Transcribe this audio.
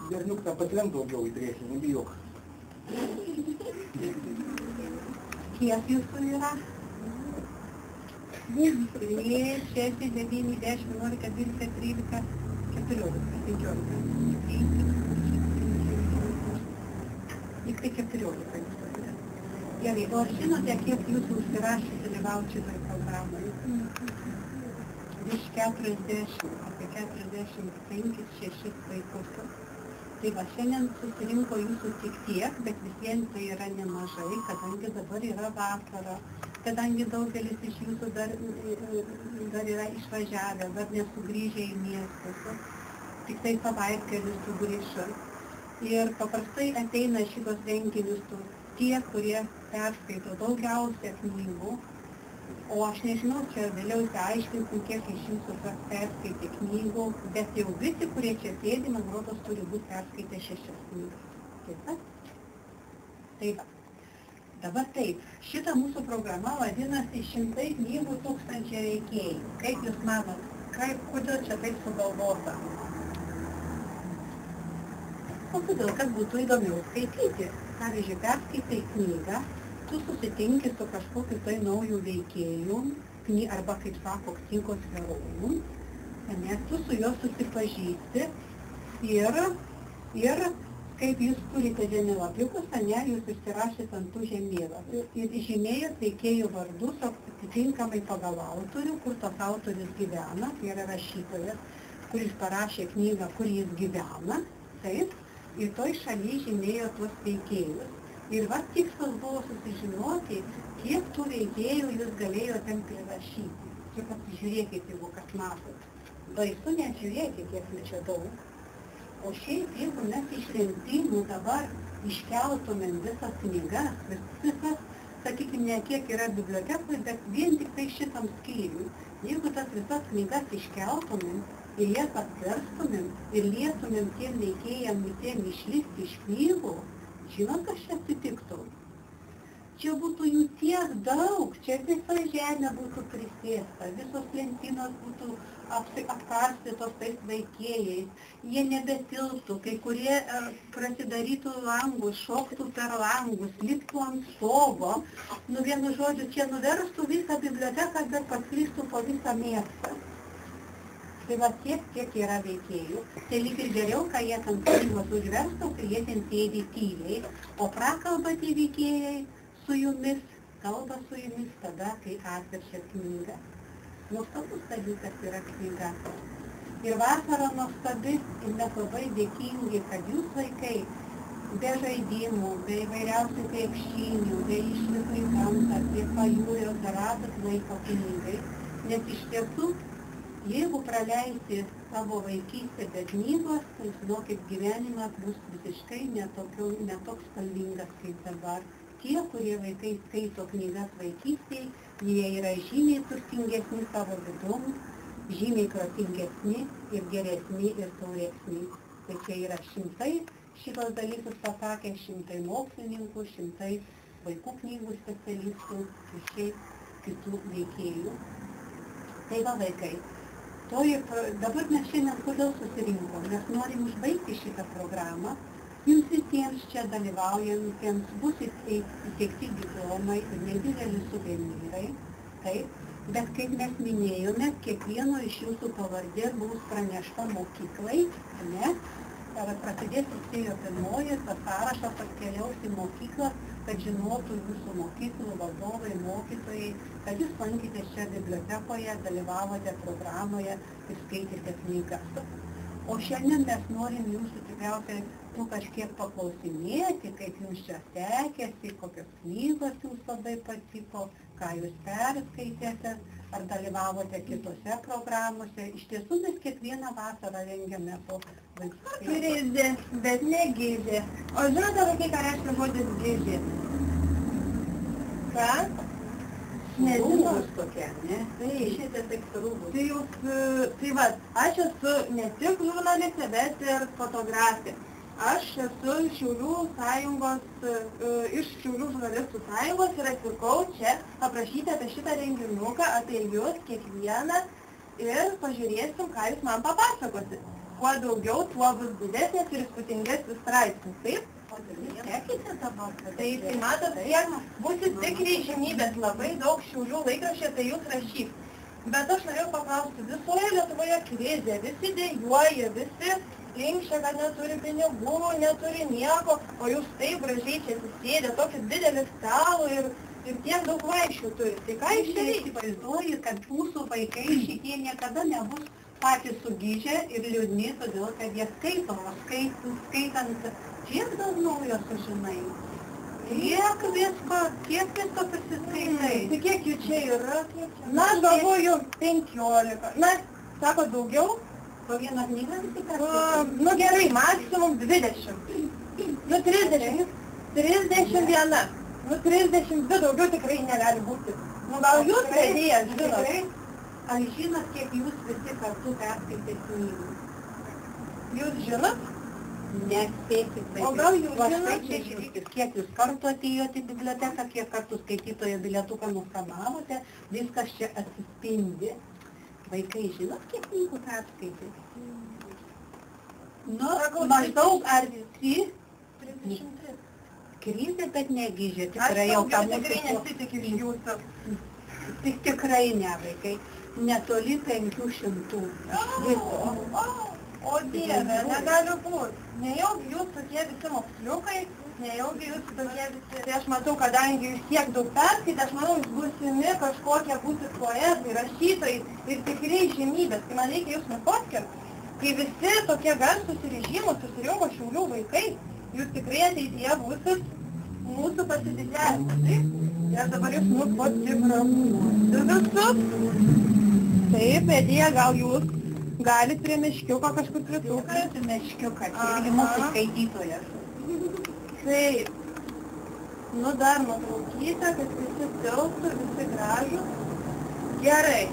Berniuk tą patrenk daugiau į priekį, nebijok. Kiek jūsų yra? 3, 6, 9, 10, 11, 12, 13, 14, 15. Tik tai 14 jūsų yra. Gerai, o ar žinote, kiek jūsų užsirašė dalyvauti šitoje programoje? Virš 40, apie 45-6 vaikus. Tai va, šiandien susirinko jūsų tik tiek, bet vis vien tai yra nemažai, kadangi dabar yra vasara, kadangi daugelis iš jūsų dar yra išvažiavę, dar nesugrįžę į miestus, tik tai savaitgalį sugrįžę. Ir paprastai ateina šitos renginius tie, kurie perskaito daugiausia knygų, o aš nežinau, čia vėliau aiškinsim, kiek iš jūsų perskaitė knygų, bet jau visi, kurie čia sėdi, man rodos, turi būti perskaitę 6 knygas. Tiesa? Tai va. Dabar taip, šita mūsų programa vadinasi 100 knygų 1000 veikėjų. Kaip jūs manot, kodėl čia taip sugalvota? O todėl, kad būtų įdomiau skaityti. Pavyzdžiui, perskaitai knygą, tu susitinki su kažkokiu tai naujų veikėjų, arba, kaip sako, knygos herojų, nes tu su juo susipažįsti ir kaip jūs turite žemėlapiukus, jūs užsirašėt ant tų žemėlapių ir žymėjot veikėjų vardus atitinkamai pagal autorių, kur tas autorius gyvena, tai yra rašytojas, kuris parašė knygą, kur jis gyvena, taip, ir toj šalyje žymėjo tuos veikėjus. Ir va tikslas buvo susižinoti, kiek tų veikėjų jūs galėjo ten prirašyti. Čia pasižiūrėkit, jeigu kas matot. Baisu nežiūrėkit, kiek jų čia daug. O šiaip, jeigu mes iš lentynų dabar iškeltumėm visas knygas, visas, sakykime, ne kiek yra bibliotekoj, bet vien tik tai šitam skyriui. Jeigu tas visas knygas iškeltumėm ir jas apverstumėm ir lietumėm tiem veikėjam visiem išlįsti iš knygų, žinot, kas čia atsitiktų? Čia būtų jų tiek daug, čia visa žemė būtų prisėsta, visos lentynos būtų apkarstytos tais veikėjais, jie nebetilptų, kai kurie prasidarytų langus, šoktų per langus, liptų ant stogo, vienu žodžiu, čia nuverstų visą biblioteką, bet pasklistų po visą miestą. Tai va tiek yra veikėjų. Tai lyg ir geriau, kai jie ten knygos užverstų, kai jie ten sėdi tyliai, o prakalba tie veikėjai su jumis, kalba su jumis tada, kai atverčia knygą. Nuostabus dalykas yra knyga. Ir vasara nuostabi ir mes labai dėkingi, kad jūs vaikai be žaidimų, be įvairiausių krepšinių, be išvykų į gamtą, be pajūrio radot laiko knygai, nes iš tiesų jeigu praleisi savo vaikystę be knygos, tai žinokit, gyvenimas bus visiškai netoks spalvingas kaip dabar. Tie, kurie vaikai skaito knygas vaikystėje, jie yra žymiai turtingesni savo vidum, žymiai protingesni ir geresni ir tauresni. Tai čia yra 100 šitos dalykus pasakė, 100 mokslininkų, 100 vaikų knygų specialistų ir šiaip kitų veikėjų. Tai va vaikai. Dabar mes šiandien kodėl susirinkom, mes norim užbaigti šitą programą, jums visiems čia dalyvaujantiems bus įteikti diplomai ir nedideli suvenyrai, taip, bet kaip mes minėjome, kiekvieno iš jūsų pavardė bus pranešta mokyklai, ne? Prasidės rugsėjo 1, tas sąrašas atkeliaus į mokyklą, kad žinotų jūsų mokyklų vadovai, mokytojai, kad jūs lankėtės čia bibliotekoje, dalyvavote programoje ir skaitėte knygas. O šiandien mes norim jūsų tikriausiai kažkiek paklausinėti, kaip jums čia sekėsi, kokios knygos jums labai patiko, ką jūs perskaitėte, ar dalyvavote kitose programuose. Iš tiesų mes kiekvieną vasarą rengiame po vaikų. Grizė, bet ne gizė. O žinote, vaikai, ką reiškia žodis gizė? Ką? Rūbus tokia, ne? Tai šitą taip rūbus. Tai va, aš esu ne tik žurnalistė, bet ir fotografė. Aš esu Šiaulių sąjungos, iš Šiaulių žurnalistų sąjungos ir atvykau čia aprašyti apie šitą renginuką, apie jūs kiekvieną ir pažiūrėsim, ką jūs man papasakosit. kuo daugiau, tuo bus didesnis ir įspūdingesnis straipsnis, taip? Sekite dabar, kad Tai matot, kiek būsit tikrai žymybės, labai daug Šiaulių laikraščio, tai jūs rašyk. Bet aš norėjau paklausti, visoje Lietuvoje krizė, visi dejuoja, visi linkščia, kad neturi pinigų, neturi nieko, o jūs taip gražiai čia susėdė, tokį didelį stalą ir tiek daug vaišių turi. Tai ką iš čia reikia? Įsivaizduoju, kad mūsų vaikai šitie niekada nebus patys sugyžę ir liūdni, todėl kad jie skaito, o skaitant tiek daug naujo sužinai. Kiek visko prisiskaitai. Tai kiek jų čia yra? Na, aš galvoju 15. Na, sako daugiau? Po vieną knygą visi kartu? Nu gerai, maksimum 20. Nu 30. 31. Nu 32 daugiau tikrai negali būti. Nu gal jūs vedėjas, žinot? Ar žinot, kiek jūs visi kartu perskaitėt knygų? Jūs žinot? Nespėkit, bet O gal jūs žinot? žiūrėkit, kiek jūs kartu atėjote į biblioteką, kiek kartų skaitytojo bilietuką nuskanavote, viskas čia atsispindi. Vaikai žinot, kiek knygų perskaitė? Nu, maždaug ar visi 33. krizė, bet negyžė. Aš Tikrai jau daugiau tą tikrai mūsų... nesitikiu iš jūsų. Tik tikrai ne, vaikai. Netoli 500. O Dieve, negali būti. Nejaugi jūs tokie visi moksliukai, nejaugi jūs tokie visi... Tai aš matau, kadangi jūs tiek daug perskaitė, aš manau, jūs būsimi kažkokie būsit poetai, rašytojai ir tikrai žymybės. Tai man reikia jūs nufotkint, kai visi tokie garsūs ir žymus susirinko Šiaulių vaikai, jūs tikrai ateityje būsit mūsų pasididžiavimas, taip? Ir dabar jūs nufotografuosiu visus. Taip, vedėja, gal jūs galit prie meškiuko kažkur pritūkti? Meškiukas, irgi mūsų skaitytojas. Taip. Nu dar nutraukyta, kad visi tilptų, visi gražūs. Gerai.